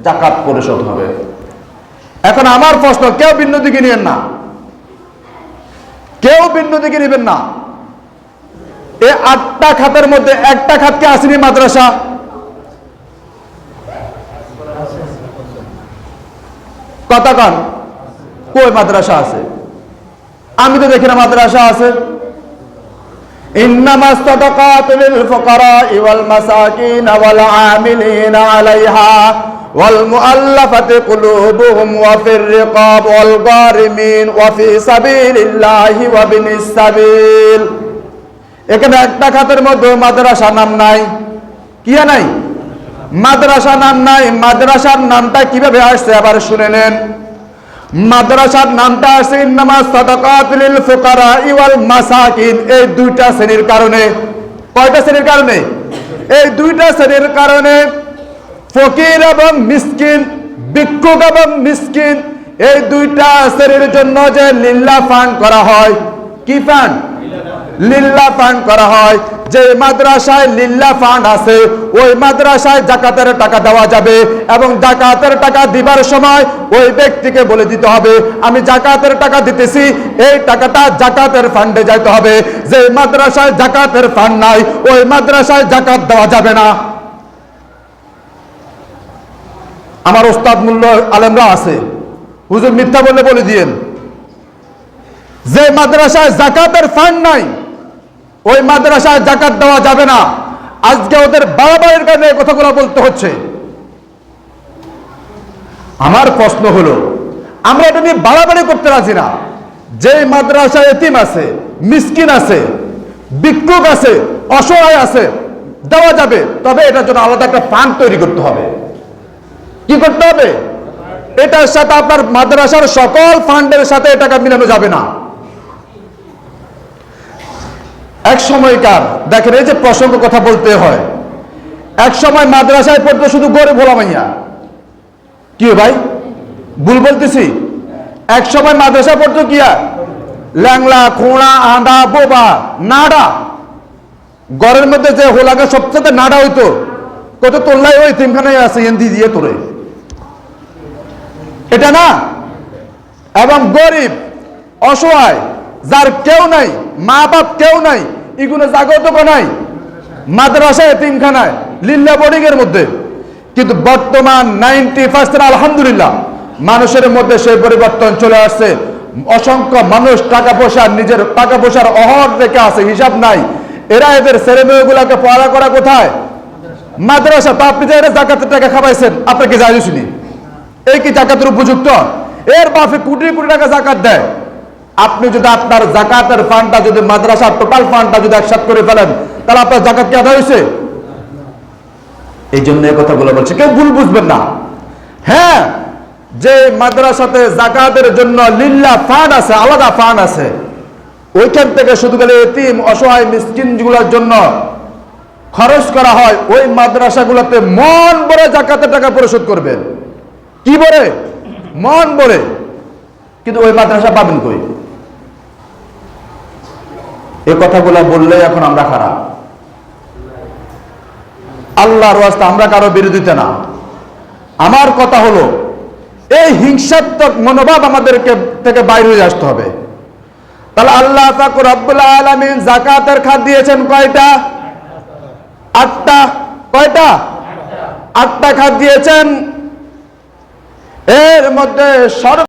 যাকাত পরিশোধ হবে। এখন আমার প্রশ্ন, কেউ ভিন্ন দিকে নিবেন না, কেউ ভিন্ন দিকে নিবেন না। এই 8টা খাতের মধ্যে একটা খাতকে আসেনি মাদ্রাসা? কথা কন, কই মাদ্রাসা আছে? আমি তো দেখি না মাদ্রাসা আছে। ইন্নামাস সাদাকাতু লিল ফুকারা'i ওয়াল মাসাকিন ওয়াল আমিলিনা আলাইহা ওয়াল মুআল্লাফাতি কুলুবুহুম ওয়া ফির রিকাব ওয়াল গারিমিন ওয়া ফি সাবিলিল্লাহি ওয়া বিনিস সাবিল। এখানে একটা খাতের মধ্যে মাদ্রাসা নাম নাই। কি নাই? মাদ্রাসা নাম নাই। মাদ্রাসার নামটা কিভাবে আসছে আবার শুনে নেন। মাদ্রাসার নামটা আসছে ইন্নামাস সাদাকাতু লিল ফুকারা'i ওয়াল মাসাকিন, এই দুইটা শ্রেণীর কারণে। কয়টা শ্রেণীর কারণে? এই দুইটা শ্রেণীর কারণে। ফকির এবং মিসকিন, ভিক্ষুক এবং মিসকিন, এই দুইটা শ্রেণীর জন্য যে লিল্লাহ ফান্ড করা হয়। কি ফান্ড? লিল্লাহ ফান্ড করা হয়। যে মাদ্রাসায় লিল্লাহ ফান্ড আছে ওই মাদ্রাসায় যাকাতের টাকা দেওয়া যাবে, এবং যাকাতের টাকা দিবার সময় ওই ব্যক্তিকে বলে দিতে হবে আমি যাকাতের টাকা দিতেছি, এই টাকাটা যাকাতের ফান্ডে যাইতে হবে। যে মাদ্রাসায় যাকাতের ফান্ড নাই ওই মাদ্রাসায় যাকাত দেওয়া যাবে না। আমার ওস্তাদ মূল্য আলেমরা আছে, হুজুর মিথ্যা বললে বলে দিয়েন। যে মাদ্রাসায় যাকাতের ফান্ড নাই ওই মাদ্রাসায় যাকাত দেওয়া যাবে না। আজকে ওদের বাড়াবাড়ির কারণে এই কথাগুলো বলতে হচ্ছে। আমার প্রশ্ন হলো, আমরা এটা নিয়ে বাড়াবাড়ি করতে রাজি না। যে মাদ্রাসায় এতিম আছে, মিসকিন আছে, ভিক্ষুক আছে, অসহায় আছে, দেওয়া যাবে, তবে এটার জন্য আলাদা একটা ফান্ড তৈরি করতে হবে। কি করতে হবে? এটার সাথে আপনার মাদ্রাসার সকল ফান্ডের সাথে টাকা মিলানো যাবে না। এক সময়কার দেখেন, এই যে প্রসঙ্গ কথা বলতে হয়, এক সময় মাদ্রাসায় পড়তো শুধু গরিব গোলামাইয়া। কি ভাই ভুল বলতেছি? এক সময় মাদ্রাসায় পড়তো কিয়া ল্যাংলা, খোঁড়া, আঁধা, বোবা, নাড়া। ঘরের মধ্যে যে হোলাকে সবচেয়ে নাড়া হইতো, কত তোল্লাই ওই তিনখানায় আছে এন্দি দিয়ে তোরে, এটা না। এবং গরিব, অসহায়, যার কেউ নাই, মা বাপ কেউ নাই, এগুলো জাগত নাই মাদ্রাসায়, এতিমখানায়, লিল্লা বোর্ডিং এর মধ্যে। কিন্তু বর্তমান 90% আলহামদুলিল্লাহ মানুষের মধ্যে সেই পরিবর্তন চলে আসছে। অসংখ্য মানুষ টাকা পয়সা, নিজের টাকা পয়সার অহর রেখে আছে, হিসাব নাই। এরা এদের ছেলে মেয়েগুলাকে পড়া করা কোথায়? মাদ্রাসা। তো আপনি যে জাকাতের টাকা খাবাইছেন, আপনাকে যাই শুনি, এই কি জাকাতের উপযুক্ত? এর বাপে কোটি কোটি টাকা জাকাত দেয়। আপনি যদি আপনার যাকাতের ফান্ডটা যদি মাদ্রাসার টোটাল ফান্ডটা যদি একসাথে করে ফেলেন, তাহলে আপনার যাকাত কি আদায় হয়েছে? এই জন্য এই কথাগুলো বলছে, কেউ ভুল বুঝবেন না। হ্যাঁ, যে মাদ্রাসাতে যাকাতের জন্য লিল্লাহ ফান্ড আছে, আলাদা ফান্ড আছে, ওইখান থেকে শুধু গেলে এতিম, অসহায়, মিসকিনগুলোর জন্য খরচ করা হয়। ওই মাদ্রাসাগুলোতে মন ভরে যাকাতের টাকা পরিশোধ করবেন। কি বলে? মন ভরে। কিন্তু ওই মাদ্রাসা পাবেন কই? এই কথাগুলো বললে এখন আমরা খারাপ। আল্লাহর ওয়াস্তে আমরা কারো বিরোধিতা না। আমার কথা হলো, এই হিংসাত্মক মনোভাব আমাদেরকে থেকে বাইরে হয়ে আসতে হবে। তাহলে আল্লাহ পাক রব্বুল আলামিন যাকাতের খাত দিয়েছেন কয়টা? 8টা। কয়টা? 8টা খাত দিয়েছেন। এর মধ্যে